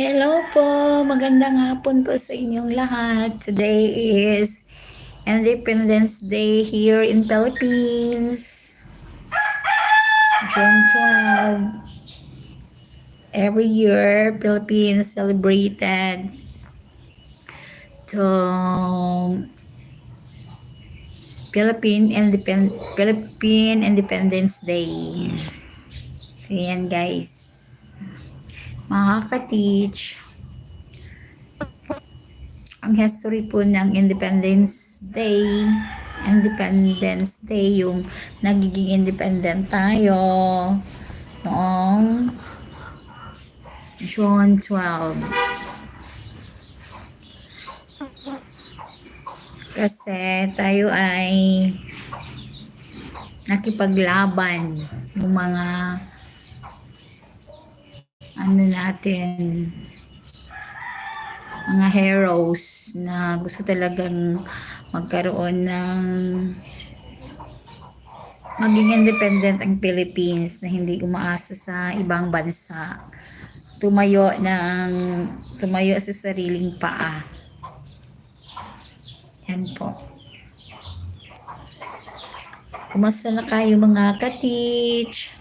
Hello po, magandang hapon po sa inyong lahat. Today is Independence Day here in Philippines, June 12. Every year, Philippines celebrated the Philippine Independence Day. So yan guys, makaka-teach ang history po ng Independence Day, yung nagiging independent tayo noong June 12. Kasi tayo ay nakipaglaban yung mga natin, mga heroes na gusto talagang magkaroon ng maging independent ang Philippines, na hindi umaasa sa ibang bansa, tumayo sa sariling paa. Yan po. Kumusta na kayo mga ka-teach?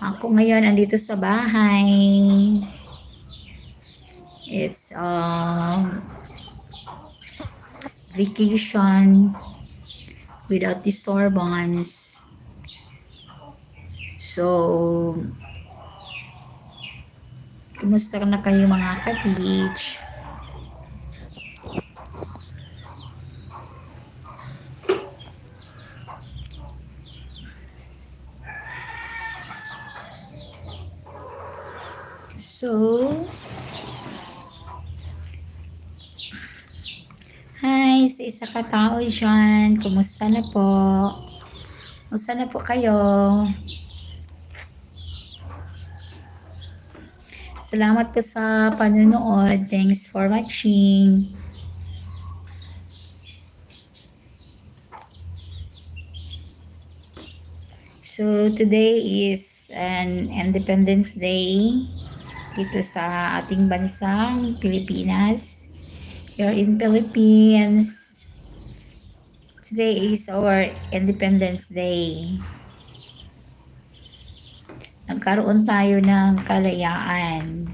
Ako ngayon andito sa bahay. It's vacation without disturbance. So, kumusta na kayo mga ka-teach? So, hi sa isa ka tao dyan. Kumusta na po? Kumusta na po kayo? Salamat po sa panonood. Thanks for watching. So, today is an Independence Day dito sa ating bansang Pilipinas. Here in Philippines, today is our Independence Day. Nagkaroon tayo ng kalayaan.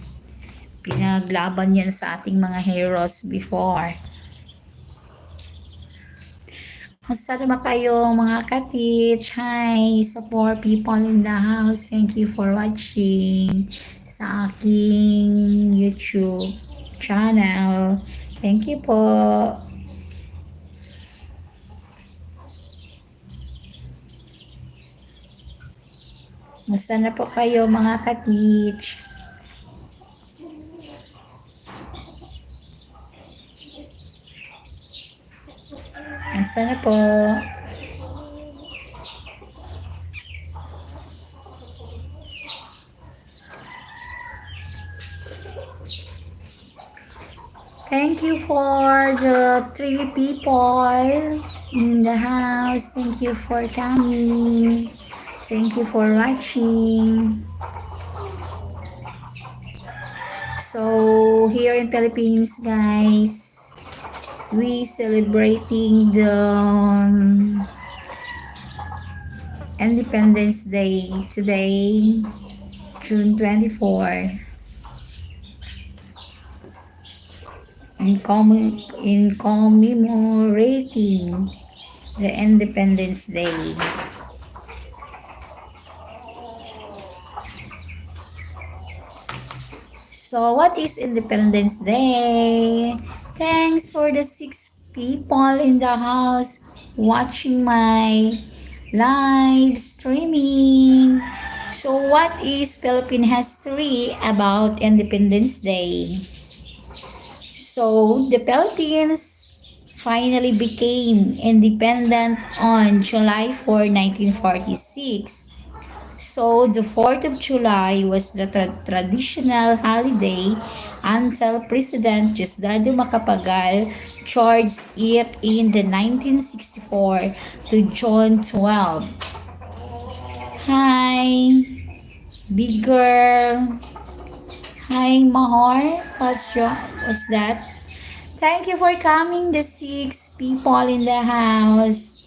Pinaglaban yan sa ating mga heroes before. Kumusta naman kayo mga ka-teach? Hi sa 4 people in the house. Thank you for watching sa aking YouTube channel. Thank you po. Kumusta na po kayo mga ka-teach? Kumusta na po? Thank you for the 3 people in the house. Thank you for coming. Thank you for watching. So, here in Philippines, guys, we celebrating the Independence Day today, June 24. In commemorating the Independence Day. So, what is Independence Day? Thanks for the 6 people in the house watching my live streaming. So, what is Philippine history about Independence Day? So, the Philippines finally became independent on July 4, 1946. So, the 4th of July was the traditional holiday until President Diosdado Macapagal charged it in the 1964 to June 12. Hi, big girl. Hi, Mahor. What's that? Thank you for coming, the six people in the house.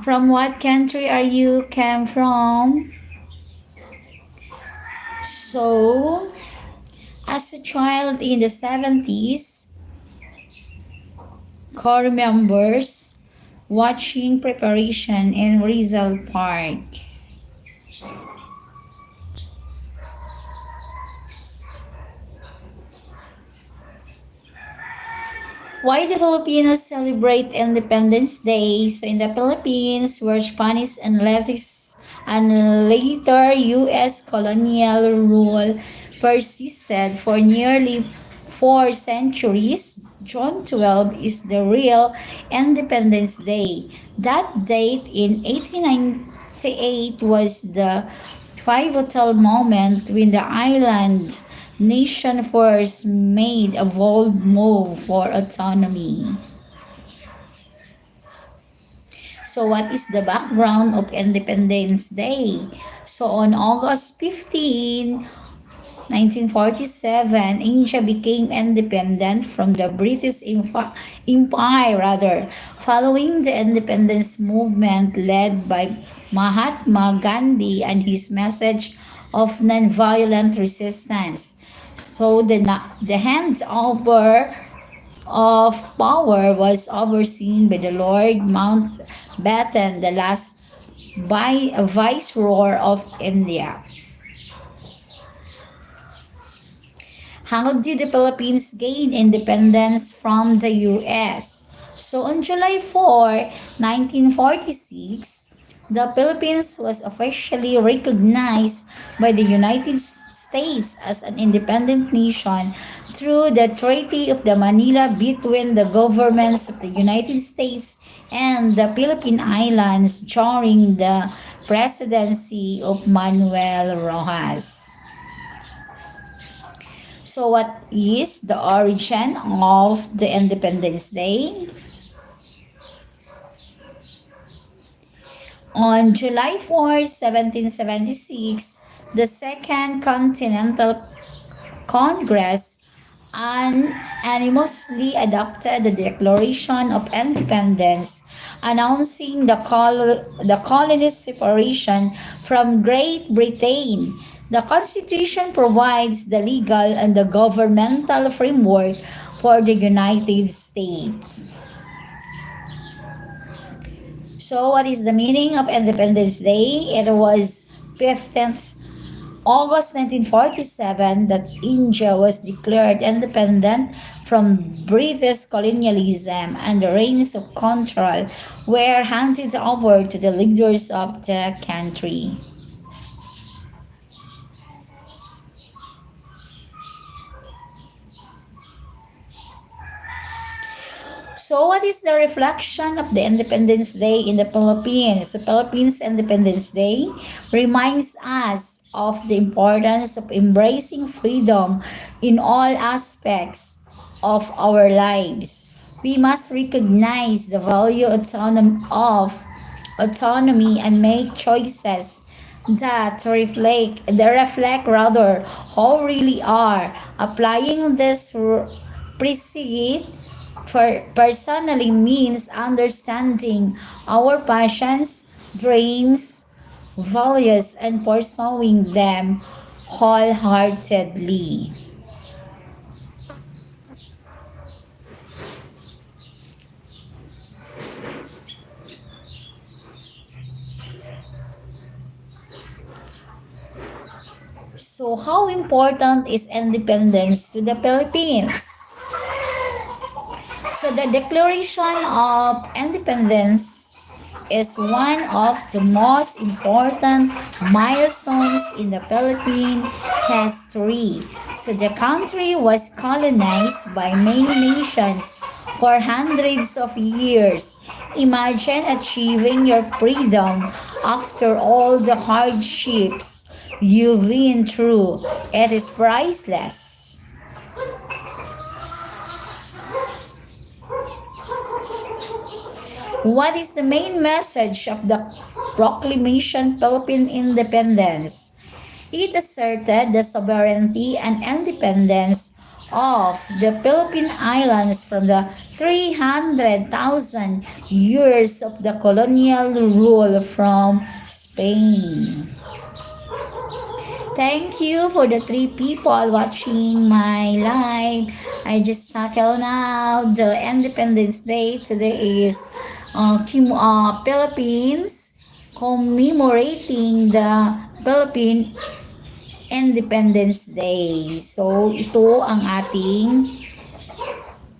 From what country are you came from? So, as a child in the 70s, core remembers watching preparation in Rizal Park. Why the Filipinos celebrate Independence Day? So in the Philippines, where Spanish and later U.S. colonial rule persisted for nearly 4 centuries, June 12 is the real Independence Day. That date in 1898 was the pivotal moment when the island nation first made a bold move for autonomy. So what is the background of Independence Day? So on August 15, 1947, India became independent from the Empire following the independence movement led by Mahatma Gandhi and his message of nonviolent resistance. So the handover of power was overseen by the Lord Mountbatten, the last viceroy of India. How did the Philippines gain independence from the US? So on July 4, 1946, the Philippines was officially recognized by the United States as an independent nation through the Treaty of the Manila between the governments of the United States and the Philippine Islands during the presidency of Manuel Rojas. So what is the origin of the Independence Day? On July 4, 1776, the Second Continental Congress unanimously adopted the Declaration of Independence, announcing the colony's separation from Great Britain. The Constitution provides the legal and the governmental framework for the United States. So, what is the meaning of Independence Day? It was 15th August 1947 that India was declared independent from British colonialism, and the reins of control were handed over to the leaders of the country. So, what is the reflection of the Independence Day in the Philippines? The Philippines Independence Day reminds us of the importance of embracing freedom in all aspects of our lives. We must recognize the value of autonomy and make choices that reflect rather how we really are. Applying this precept personally means understanding our passions, dreams, values, and pursuing them wholeheartedly. So, how important is independence to the Philippines? So the Declaration of Independence is one of the most important milestones in the Philippine history. So the country was colonized by many nations for hundreds of years. Imagine achieving your freedom after all the hardships you've been through. It is priceless. What is the main message of the Proclamation Philippine Independence? It asserted the sovereignty and independence of the Philippine Islands from the 300,000 years of the colonial rule from Spain. Thank you for the 3 people watching my live. I just tackle now the Independence Day. Today is Philippines commemorating the Philippine Independence Day. So, ito ang ating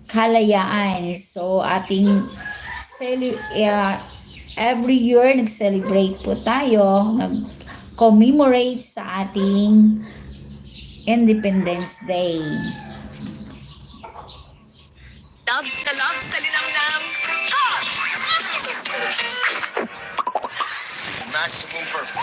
kalayaan. So, ating every year nag-celebrate po tayo, nag-commemorate sa ating Independence Day. Loves sa linamnam. Maximum perfect.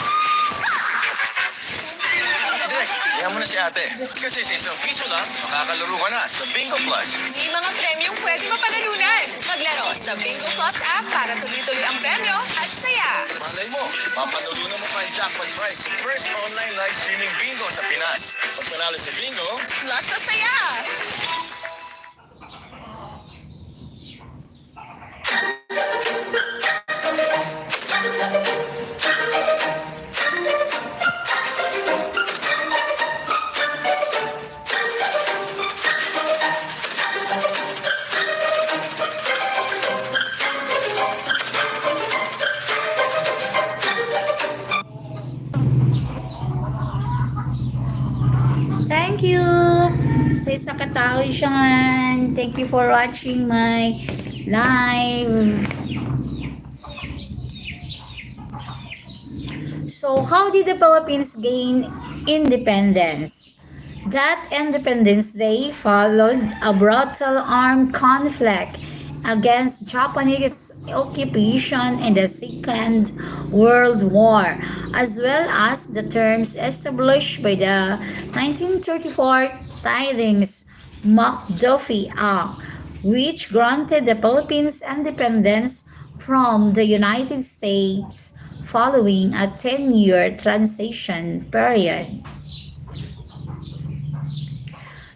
Kaya mo na si ate. Kasi sa isang piso lang, makakalaro ka na sa Bingo Plus. May mga premyong pwede mapanalunan. Maglaro sa Bingo Plus app para tuloy-tuloy ang premyo at saya. Malay mo, mapanalunan mo pa ang jackpot prize sa first online live streaming bingo sa Pinas. Pag panalo sa bingo, Plus sa saya. Thank you sa isa katao siyan. Thank you for watching my live. So, how did the Philippines gain independence? That Independence Day followed a brutal armed conflict against Japanese occupation in the Second World War, as well as the terms established by the 1934 Tydings-McDuffie Act, which granted the Philippines independence from the United States following a 10-year transition period.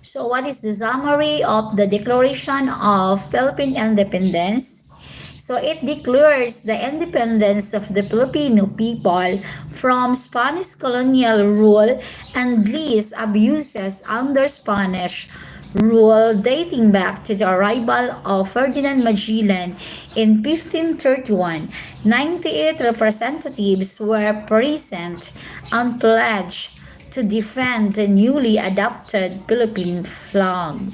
So, what is the summary of the Declaration of Philippine Independence? So, it declares the independence of the Filipino people from Spanish colonial rule and lists abuses under Spanish rule dating back to the arrival of Ferdinand Magellan in 1531. 98 representatives were present and pledged to defend the newly adopted Philippine flag.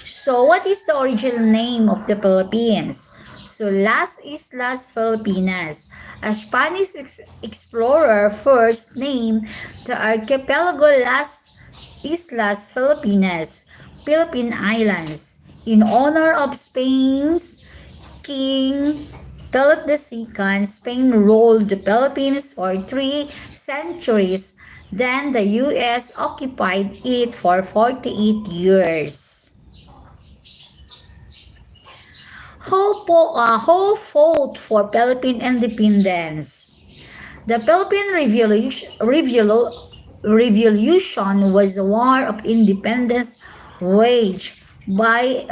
So, what is the original name of the Philippines? So, Las Islas Filipinas. A Spanish explorer first named the archipelago Las Islas Filipinas, Philippine Islands, in honor of Spain's King Philip II. Spain ruled the Philippines for 3 centuries. Then the U.S. occupied it for 48 years. Who fought for Philippine independence? The Philippine Revolution was a war of independence waged by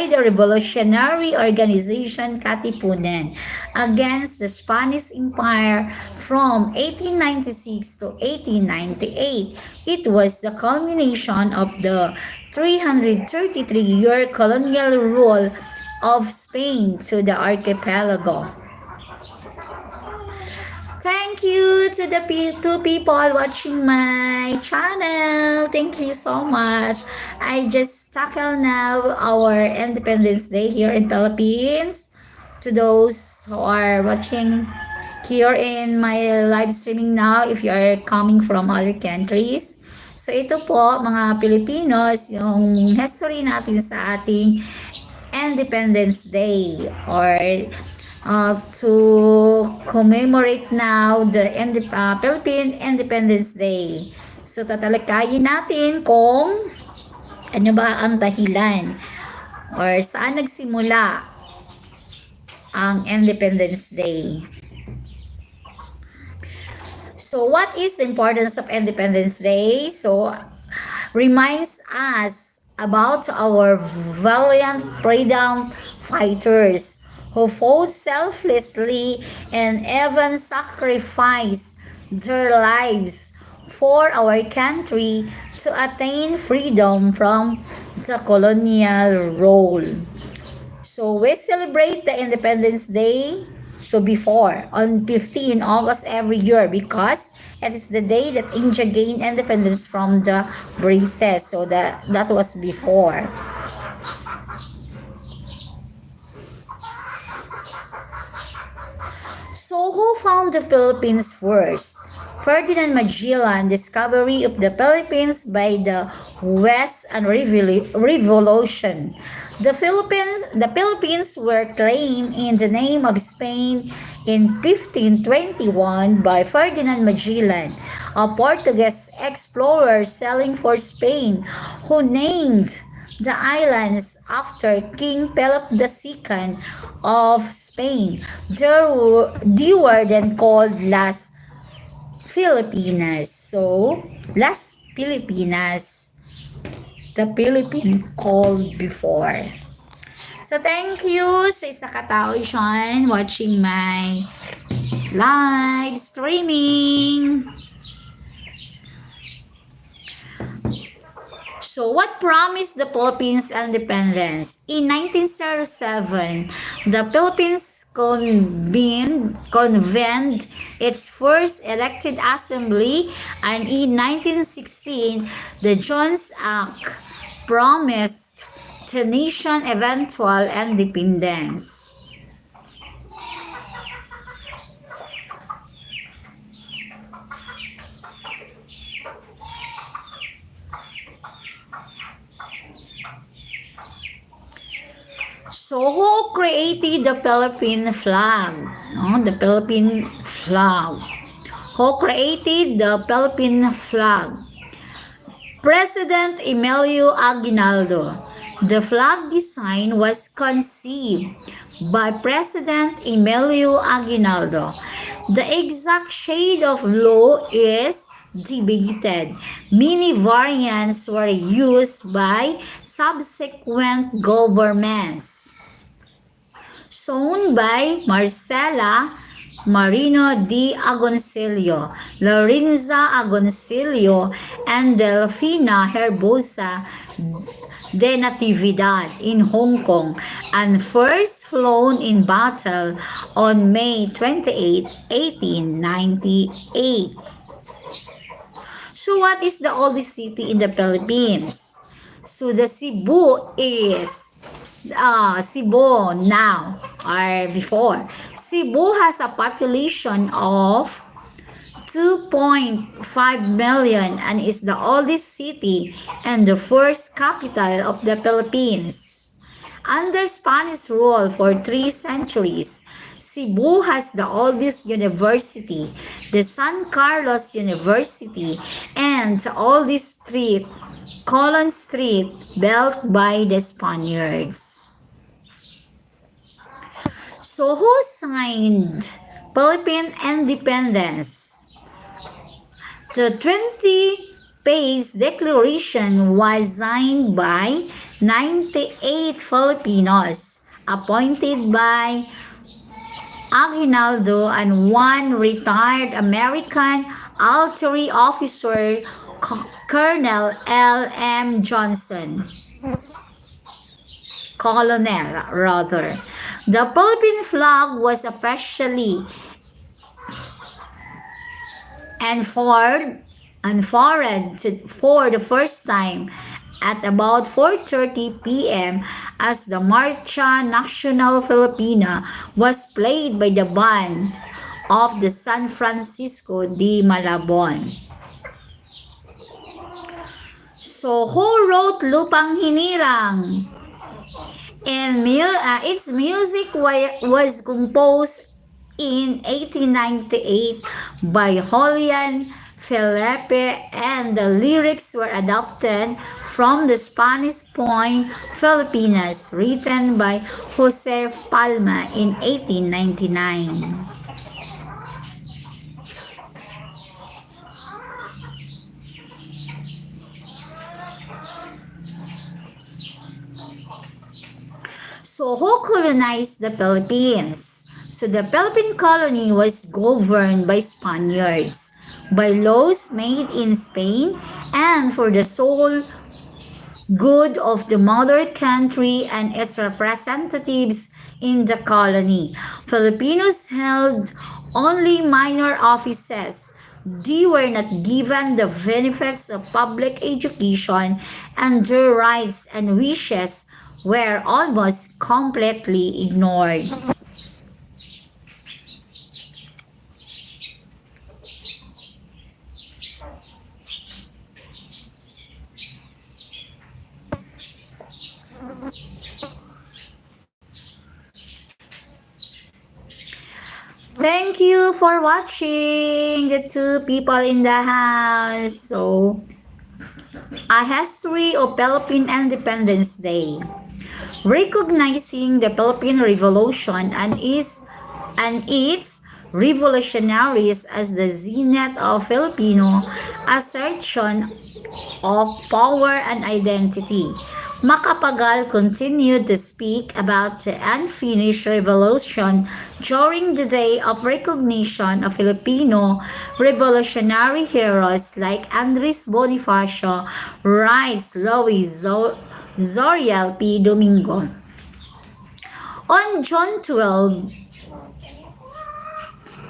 the revolutionary organization Katipunan against the Spanish Empire from 1896 to 1898. It was the culmination of the 333-year colonial rule of Spain to the archipelago. Thank you to the 2 people watching my channel. Thank you so much. I just tackle now our Independence Day here in Philippines. To those who are watching here in my live streaming now, if you are coming from other countries. So ito po mga Pilipinos, yung history natin sa ating Independence Day or to commemorate now the Philippine Independence Day. So tatalakayin natin kung Ano ba ang dahilan or saan nagsimula ang Independence Day? So, what is the importance of Independence Day? So, reminds us about our valiant freedom fighters who fought selflessly and even sacrificed their lives for our country to attain freedom from the colonial rule. So we celebrate the Independence Day before on 15 August every year because it is the day that India gained independence from the British. So that was before. So who found the Philippines first? Ferdinand Magellan discovery of the Philippines by the West and Revolution. The Philippines were claimed in the name of Spain in 1521 by Ferdinand Magellan, a Portuguese explorer sailing for Spain who named the islands after King Philip II of Spain. They were then called Las Filipinas. So, Las Filipinas, the Philippine called before. So, thank you sa isa katao Sean watching my live streaming. So, what promised the Philippines independence? In 1907, the Philippines convened its first elected assembly, and in 1916, the Jones Act promised the nation eventual independence. So, who created the Philippine flag? No, the Philippine flag. Who created the Philippine flag? President Emilio Aguinaldo. The flag design was conceived by President Emilio Aguinaldo. The exact shade of blue is debated. Many variants were used by subsequent governments. Sewn by Marcela Marino de Agoncillo, Lorenza Agoncillo, and Delfina Herbosa de Natividad in Hong Kong, and first flown in battle on May 28, 1898. So what is the oldest city in the Philippines? So the Cebu is Cebu now or before. Cebu has a population of 2.5 million and is the oldest city and the first capital of the Philippines. Under Spanish rule for 3 centuries, Cebu has the oldest university, the San Carlos University, and the oldest street, Colon Street, built by the Spaniards. So who signed Philippine independence? The 20-page declaration was signed by 98 Filipinos, appointed by Aguinaldo and one retired American artillery officer, Colonel L.M. Johnson. Colonel, rather. The Philippine flag was officially unfurled for the first time at about 4:30 p.m. as the Marcha Nacional Filipina was played by the band of the San Francisco de Malabon. So, who wrote Lupang Hinirang? And its music was composed in 1898 by Julian Felipe, and the lyrics were adapted from the Spanish poem Filipinas, written by Jose Palma in 1899. So who colonized the Philippines? So the Philippine colony was governed by Spaniards, by laws made in Spain, and for the sole good of the mother country and its representatives in the colony. Filipinos held only minor offices. They were not given the benefits of public education, and their rights and wishes were almost completely ignored. Thank you for watching the two people in the house. So, a history of Philippine Independence Day. Recognizing the Philippine Revolution and its revolutionaries as the zenith of Filipino assertion of power and identity. Macapagal continued to speak about the unfinished revolution during the day of recognition of Filipino revolutionary heroes like Andres Bonifacio, writes Luis Zoriel P. Domingo. On June 12,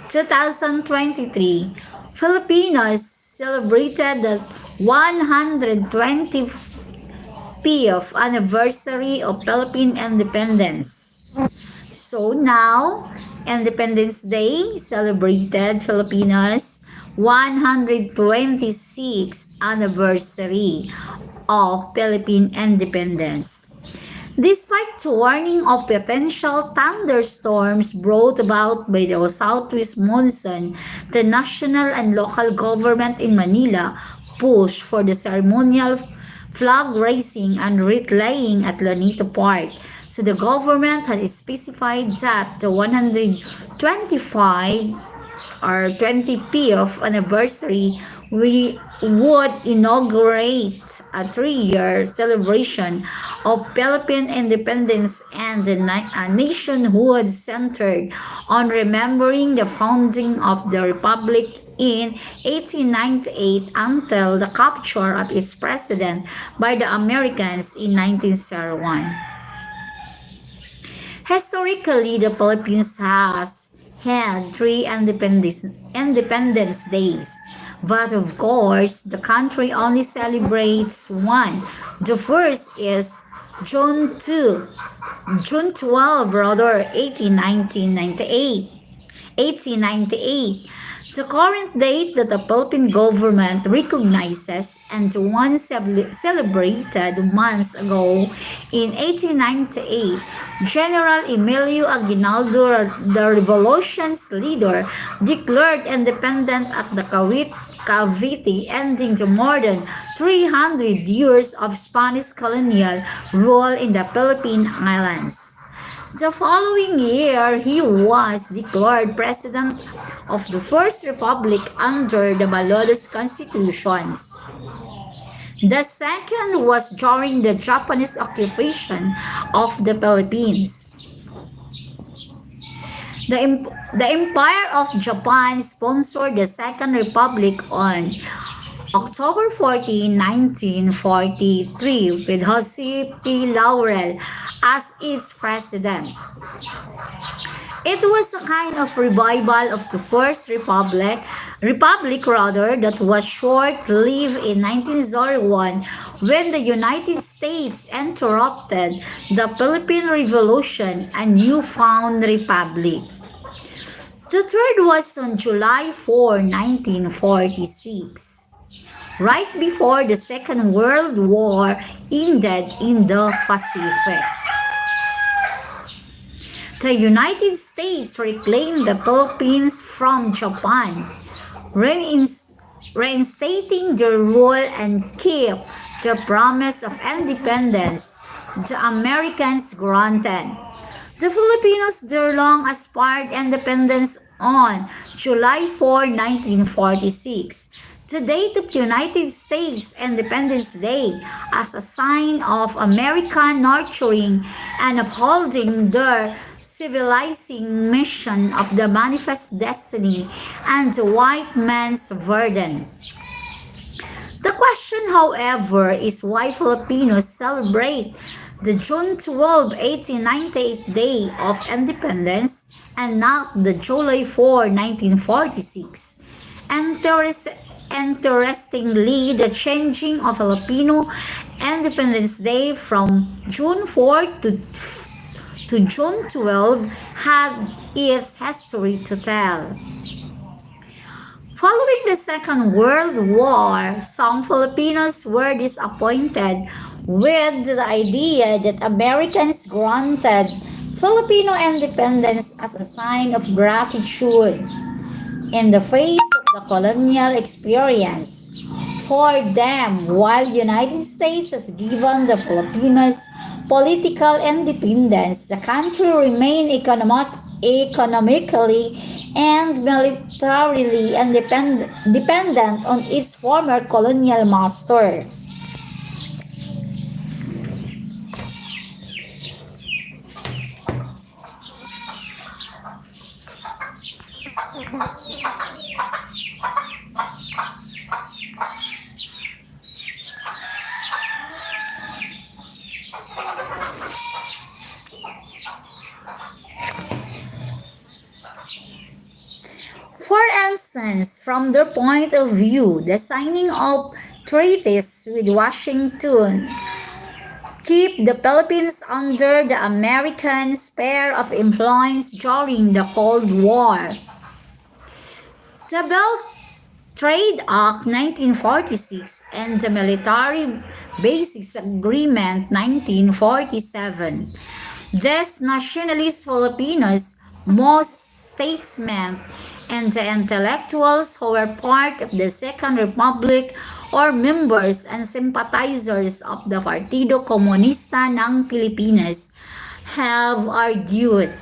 2023, Filipinos celebrated the 125th anniversary of Philippine independence. So now, Independence Day celebrated Filipinos 126th anniversary of Philippine independence. Despite the warning of potential thunderstorms brought about by the southwest monsoon, the national and local government in Manila pushed for the ceremonial flag raising and wreath laying at Lanito Park. So the government had specified that the 125 or 20th anniversary we would inaugurate a 3-year celebration of Philippine independence and the nationhood centered on remembering the founding of the republic in 1898 until the capture of its president by the Americans in 1901. Historically, the Philippines has had 3 independence days. But of course, the country only celebrates one. The first is June 12, 1898. The current date that the Philippine government recognizes and the one celebrated months ago in 1898, General Emilio Aguinaldo, the revolution's leader, declared independent at the Cavite, ending the more than 300 years of Spanish colonial rule in the Philippine Islands. The following year, he was declared president of the First Republic under the Malolos Constitutions. The second was during the Japanese occupation of the Philippines. The Empire of Japan sponsored the Second Republic on October 14, 1943 with Jose P. Laurel as its president. It was a kind of revival of the First Republic that was short-lived in 1901 when the United States interrupted the Philippine Revolution and newfound republic. The third was on July 4, 1946. Right before the Second World War ended in the Pacific. The United States reclaimed the Philippines from Japan, reinstating their rule and keep the promise of independence the Americans granted. The Filipinos their long aspired independence on July 4, 1946, the date of the United States Independence Day, as a sign of American nurturing and upholding their civilizing mission of the manifest destiny and the white man's burden. The question, however, is why Filipinos celebrate the June 12, 1898 Day of Independence and not the July 4, 1946. Interestingly, the changing of Filipino Independence Day from June 4 to June 12 had its history to tell. Following the Second World War, some Filipinos were disappointed with the idea that Americans granted Filipino independence as a sign of gratitude in the face of the colonial experience. For them, while the United States has given the Filipinos political independence, the country remained economically and militarily dependent on its former colonial master. For instance, from their point of view, the signing of treaties with Washington keep the Philippines under the American sphere of influence during the Cold War. The Belt Trade Act 1946 and the Military Basics Agreement 1947. These nationalist Filipinos, most statesmen, and the intellectuals who were part of the Second Republic or members and sympathizers of the Partido Komunista ng Pilipinas have argued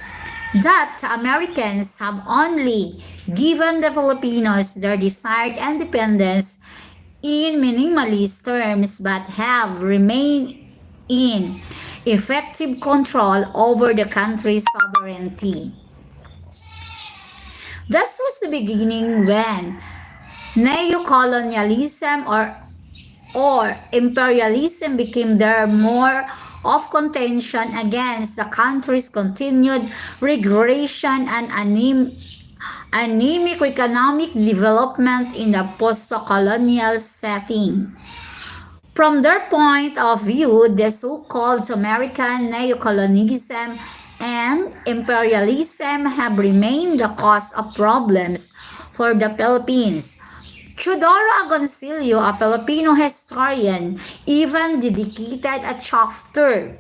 that Americans have only given the Filipinos their desired independence in minimalist terms but have remained in effective control over the country's sovereignty. This was the beginning when neocolonialism or imperialism became there more of contention against the country's continued regression and anemic economic development in the post-colonial setting. From their point of view, the so-called American neocolonialism and imperialism have remained the cause of problems for the Philippines. Teodoro Agoncillo, a Filipino historian, even dedicated a chapter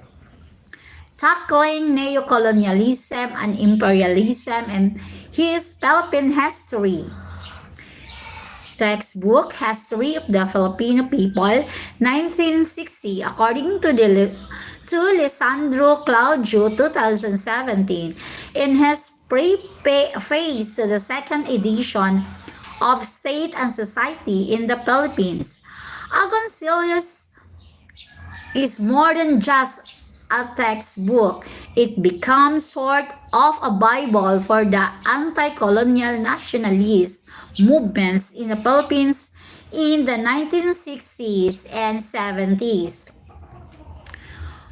tackling neocolonialism and imperialism in his Philippine history textbook, History of the Filipino People, 1960, according to Lisandro Claudio, 2017, in his preface to the second edition of State and Society in the Philippines. Agoncillo is more than just a textbook. It becomes sort of a Bible for the anti-colonial nationalist movements in the Philippines in the 1960s and 70s.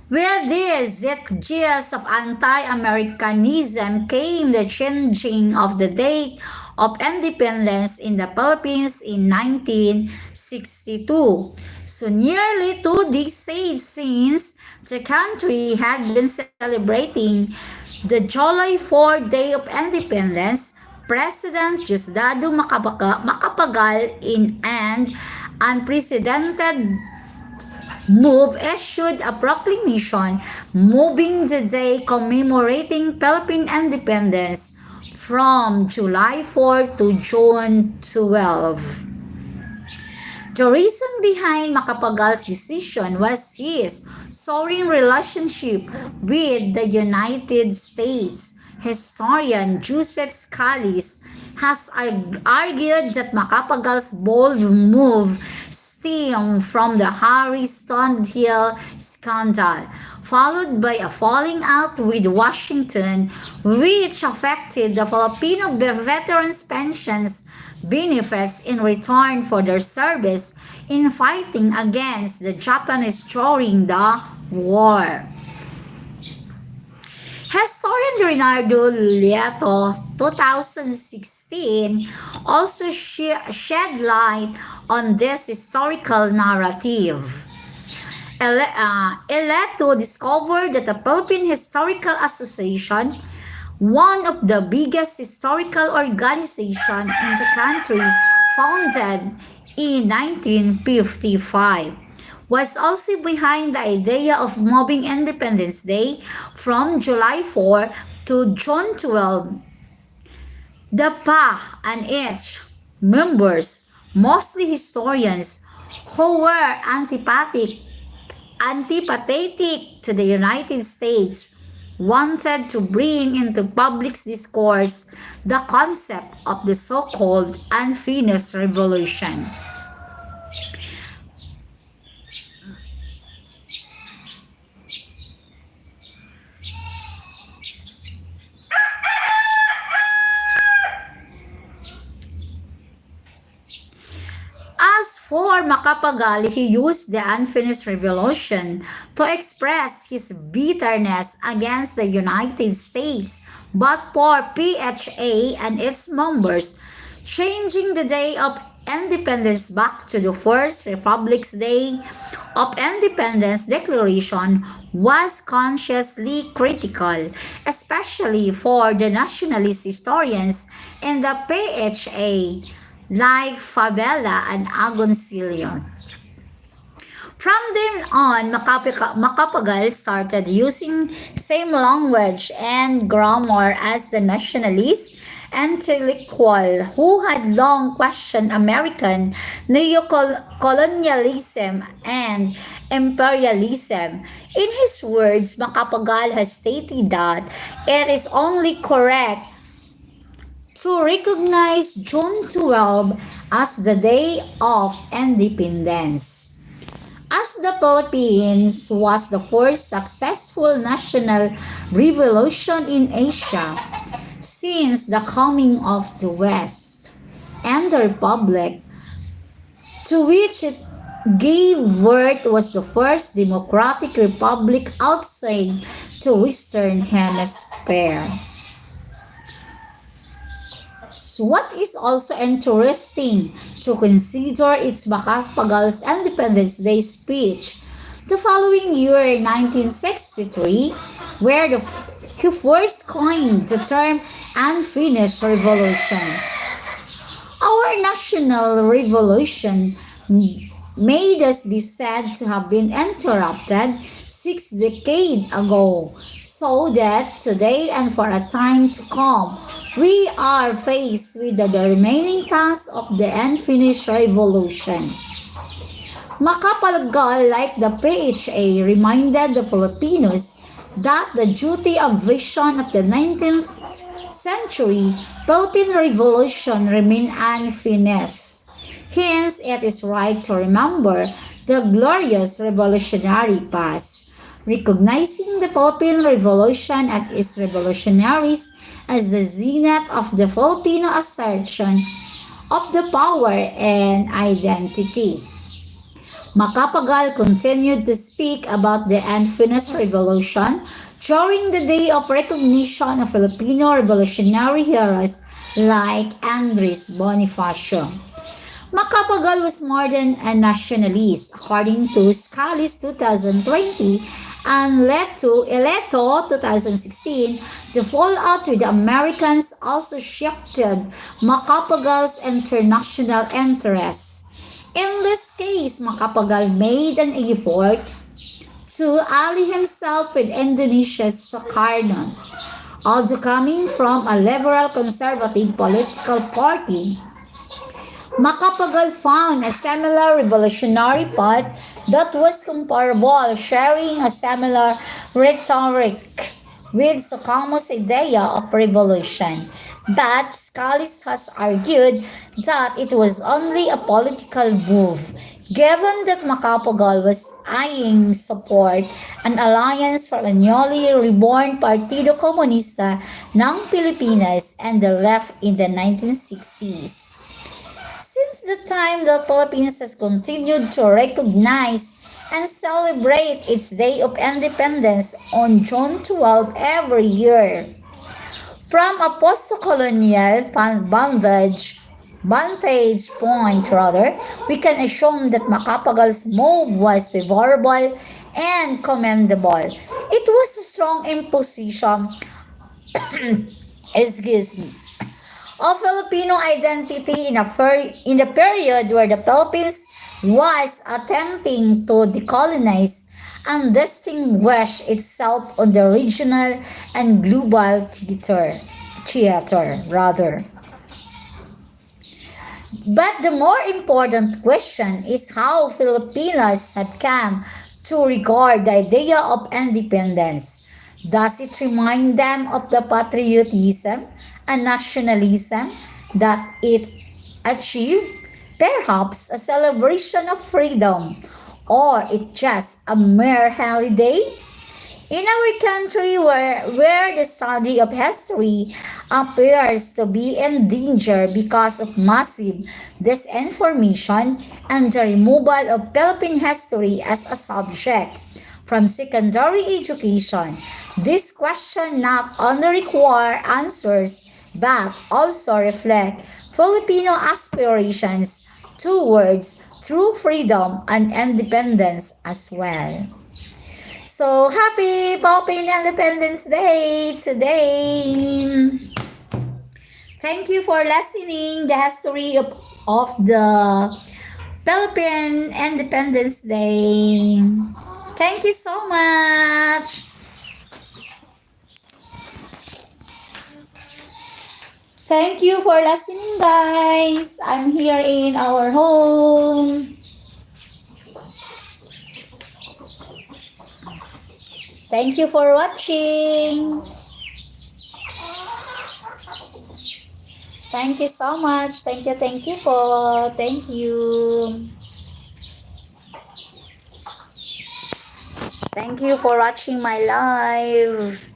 With this gist of anti-Americanism came the changing of the date of independence in the Philippines in 1962. So nearly 2 decades since the country had been celebrating the July 4 Day of Independence, President Diosdado Macapagal in an unprecedented move issued a proclamation moving the day commemorating Philippine independence from July 4 to June 12. The reason behind Macapagal's decision was his soaring relationship with the United States. Historian Joseph Scalise has argued that Macapagal's bold move stemmed from the Harry Stonehill scandal, followed by a falling out with Washington, which affected the Filipino veterans' pensions benefits in return for their service in fighting against the Japanese during the war. Historian Leonardo Lieto, 2016, also shed light on this historical narrative. Leto discovered that the Philippine Historical Association, one of the biggest historical organizations in the country, founded in 1955, was also behind the idea of moving Independence Day from July 4 to June 12. The PA and its members, mostly historians who were antipathetic to the United States, wanted to bring into public discourse the concept of the so-called unfinished revolution. As for Macapagal, he used the unfinished revolution to express his bitterness against the United States, but for PHA and its members, changing the day of independence back to the First Republic's Day of Independence Declaration was consciously critical, especially for the nationalist historians in the PHA like Fabella and Agoncillo. From then on, Macapagal started using same language and grammar as the nationalist intellectual who had long questioned American neocolonialism and imperialism. In his words, Macapagal has stated that it is only correct to recognize June 12 as the Day of Independence. As the Philippines was the first successful national revolution in Asia since the coming of the West and the Republic, to which it gave birth, was the first democratic republic outside the Western Hemisphere. So what is also interesting to consider is Macapagal's Independence Day speech the following year, 1963, where he first coined the term unfinished revolution. Our national revolution may thus be said to have been interrupted 6 decades ago, so that today and for a time to come, we are faced with the remaining task of the unfinished revolution. Macapagal, like the PHA, reminded the Filipinos that the duty of vision of the 19th century Philippine Revolution remained unfinished. Hence, it is right to remember the glorious revolutionary past, recognizing the Philippine Revolution and its revolutionaries as the zenith of the Filipino assertion of the power and identity. Macapagal continued to speak about the unfinished revolution during the day of recognition of Filipino revolutionary heroes like Andres Bonifacio. Macapagal was more than a nationalist, according to Scalise 2020 and Leto 2016. The fallout with the Americans also shifted Macapagal's international interests. In this case, Macapagal made an effort to ally himself with Indonesia's Sukarno. Although coming from a liberal conservative political party, Macapagal found a similar revolutionary path that was comparable, sharing a similar rhetoric with Sukarno's idea of revolution. But Scalise has argued that it was only a political move, given that Macapagal was eyeing support an alliance from a newly reborn Partido Comunista ng Pilipinas and the left in the 1960s. Since the time, the Philippines has continued to recognize and celebrate its Day of Independence on June 12 every year. From a post-colonial vantage point, rather, we can assume that Macapagal's move was favorable and commendable. It was a strong imposition, excuse me, of Filipino identity in the period where the Philippines was attempting to decolonize and distinguish itself on the regional and global theater rather. But the more important question is how Filipinos have come to regard the idea of independence. Does it remind them of the patriotism and nationalism that it achieved? Perhaps a celebration of freedom, or it just a mere holiday? In our country where the study of history appears to be in danger because of massive disinformation and the removal of Philippine history as a subject from secondary education, this question not only require answers but also reflect Filipino aspirations towards true freedom and independence as well. So, happy Philippine Independence Day today! Thank you for listening the history of the Philippine Independence Day. Thank you so much! Thank you for listening, guys. I'm here in our home. Thank you for watching. Thank you so much. Thank you po. Thank you. Thank you for watching my live.